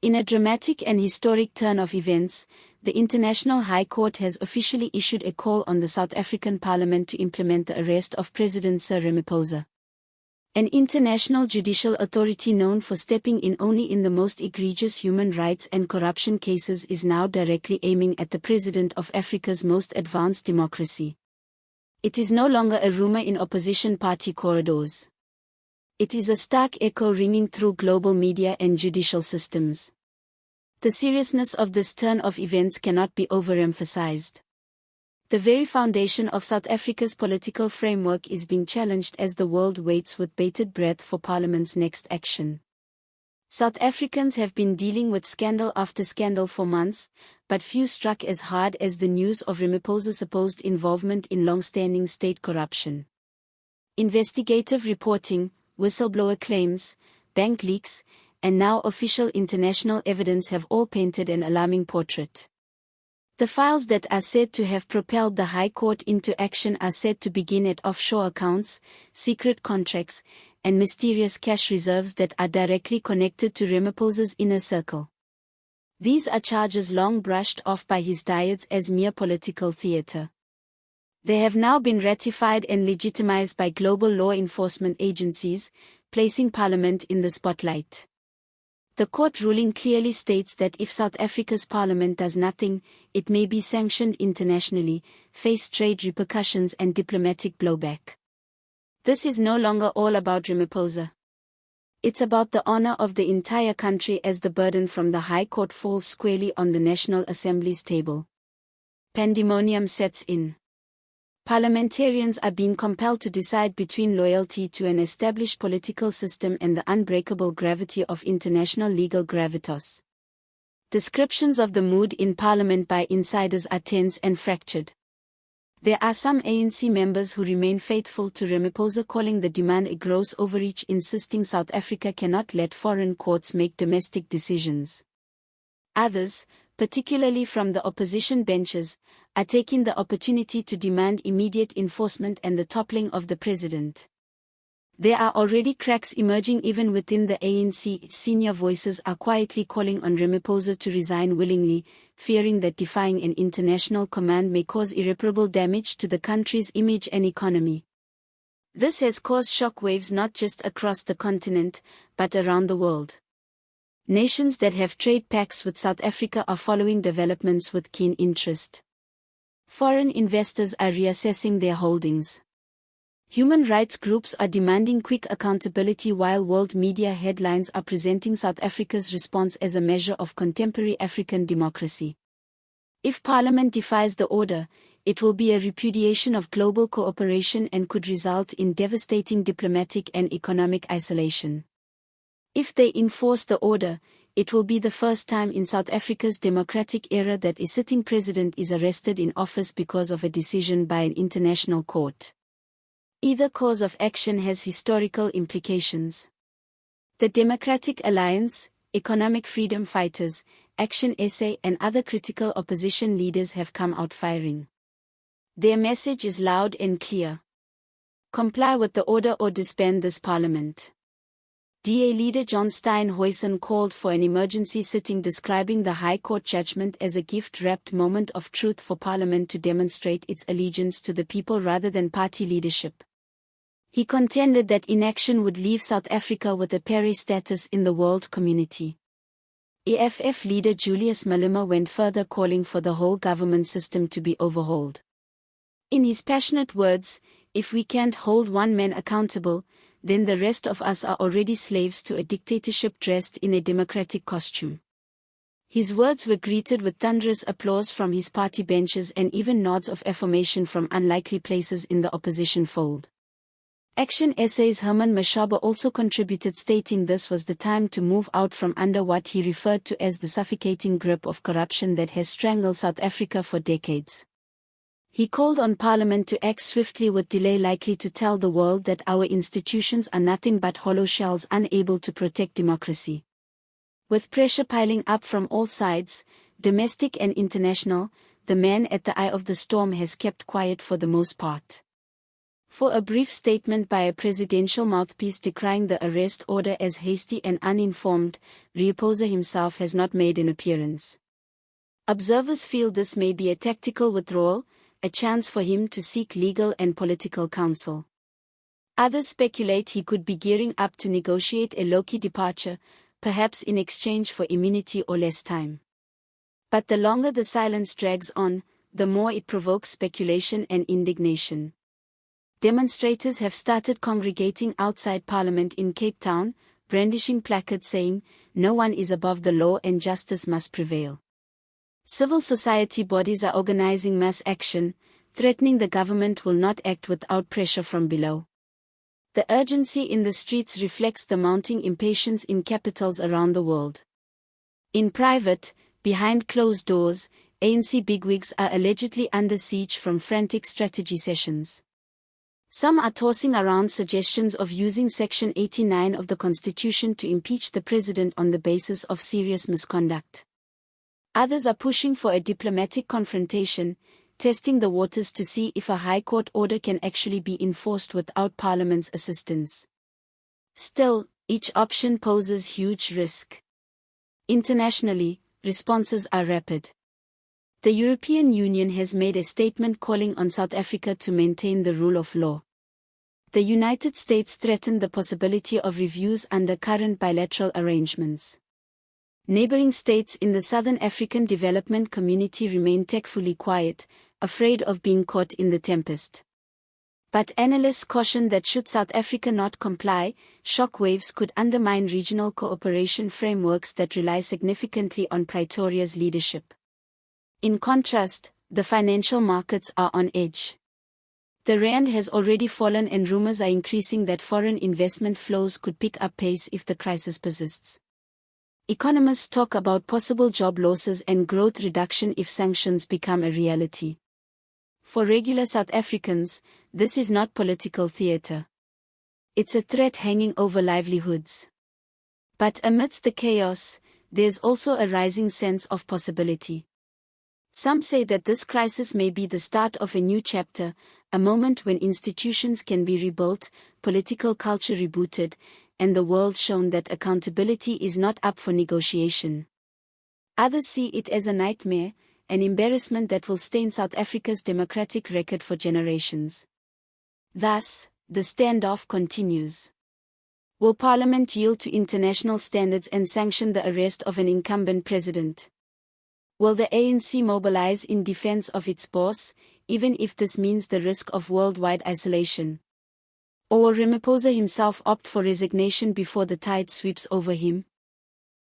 In a dramatic and historic turn of events, the International High Court has officially issued a call on the South African Parliament to implement the arrest of President Cyril Ramaphosa. An international judicial authority known for stepping in only in the most egregious human rights and corruption cases is now directly aiming at the president of Africa's most advanced democracy. It is no longer a rumor in opposition party corridors. It is a stark echo ringing through global media and judicial systems. The seriousness of this turn of events cannot be overemphasized. The very foundation of South Africa's political framework is being challenged as the world waits with bated breath for Parliament's next action. South Africans have been dealing with scandal after scandal for months, but few struck as hard as the news of Ramaphosa's supposed involvement in long-standing state corruption. Investigative reporting, whistleblower claims, bank leaks, and now official international evidence have all painted an alarming portrait. The files that are said to have propelled the High Court into action are said to begin at offshore accounts, secret contracts, and mysterious cash reserves that are directly connected to Ramaphosa's inner circle. These are charges long brushed off by his diehards as mere political theatre. They have now been ratified and legitimized by global law enforcement agencies, placing Parliament in the spotlight. The court ruling clearly states that if South Africa's parliament does nothing, it may be sanctioned internationally, face trade repercussions and diplomatic blowback. This is no longer all about Ramaphosa. It's about the honor of the entire country as the burden from the High Court falls squarely on the National Assembly's table. Pandemonium sets in. Parliamentarians are being compelled to decide between loyalty to an established political system and the unbreakable gravity of international legal gravitas. Descriptions of the mood in Parliament by insiders are tense and fractured. There are some ANC members who remain faithful to Ramaphosa, calling the demand a gross overreach, insisting South Africa cannot let foreign courts make domestic decisions. Others, particularly from the opposition benches, are taking the opportunity to demand immediate enforcement and the toppling of the president. There are already cracks emerging even within the ANC. Senior voices are quietly calling on Ramaphosa to resign willingly, fearing that defying an international command may cause irreparable damage to the country's image and economy. This has caused shockwaves not just across the continent, but around the world. Nations that have trade pacts with South Africa are following developments with keen interest. Foreign investors are reassessing their holdings. Human rights groups are demanding quick accountability, while world media headlines are presenting South Africa's response as a measure of contemporary African democracy. If Parliament defies the order, it will be a repudiation of global cooperation and could result in devastating diplomatic and economic isolation. If they enforce the order, it will be the first time in South Africa's democratic era that a sitting president is arrested in office because of a decision by an international court. Either course of action has historical implications. The Democratic Alliance, Economic Freedom Fighters, Action SA and other critical opposition leaders have come out firing. Their message is loud and clear. Comply with the order or disband this parliament. DA leader John Steenhuisen called for an emergency sitting, describing the High Court judgment as a gift-wrapped moment of truth for Parliament to demonstrate its allegiance to the people rather than party leadership. He contended that inaction would leave South Africa with a pari status in the world community. EFF leader Julius Malema went further, calling for the whole government system to be overhauled. In his passionate words, "If we can't hold one man accountable, then the rest of us are already slaves to a dictatorship dressed in a democratic costume." His words were greeted with thunderous applause from his party benches and even nods of affirmation from unlikely places in the opposition fold. Action SA's Herman Mashaba also contributed, stating this was the time to move out from under what he referred to as the suffocating grip of corruption that has strangled South Africa for decades. He called on Parliament to act swiftly, with delay likely to tell the world that our institutions are nothing but hollow shells unable to protect democracy. With pressure piling up from all sides, domestic and international, the man at the eye of the storm has kept quiet for the most part. For a brief statement by a presidential mouthpiece decrying the arrest order as hasty and uninformed, Ramaphosa himself has not made an appearance. Observers feel this may be a tactical withdrawal, a chance for him to seek legal and political counsel. Others speculate he could be gearing up to negotiate a low-key departure, perhaps in exchange for immunity or less time. But the longer the silence drags on, the more it provokes speculation and indignation. Demonstrators have started congregating outside Parliament in Cape Town, brandishing placards saying, "No one is above the law and justice must prevail." Civil society bodies are organizing mass action, threatening the government will not act without pressure from below. The urgency in the streets reflects the mounting impatience in capitals around the world. In private, behind closed doors, ANC bigwigs are allegedly under siege from frantic strategy sessions. Some are tossing around suggestions of using Section 89 of the Constitution to impeach the president on the basis of serious misconduct. Others are pushing for a diplomatic confrontation, testing the waters to see if a High Court order can actually be enforced without Parliament's assistance. Still, each option poses huge risk. Internationally, responses are rapid. The European Union has made a statement calling on South Africa to maintain the rule of law. The United States threatened the possibility of reviews under current bilateral arrangements. Neighboring states in the Southern African Development Community remain tactfully quiet, afraid of being caught in the tempest. But analysts caution that should South Africa not comply, shockwaves could undermine regional cooperation frameworks that rely significantly on Pretoria's leadership. In contrast, the financial markets are on edge. The rand has already fallen and rumors are increasing that foreign investment flows could pick up pace if the crisis persists. Economists talk about possible job losses and growth reduction if sanctions become a reality. For regular South Africans, this is not political theater. It's a threat hanging over livelihoods. But amidst the chaos, there's also a rising sense of possibility. Some say that this crisis may be the start of a new chapter, a moment when institutions can be rebuilt, political culture rebooted, and the world shown that accountability is not up for negotiation. Others see it as a nightmare, an embarrassment that will stain South Africa's democratic record for generations. Thus, the standoff continues. Will Parliament yield to international standards and sanction the arrest of an incumbent president? Will the ANC mobilize in defense of its boss, even if this means the risk of worldwide isolation? Or will Ramaphosa himself opt for resignation before the tide sweeps over him?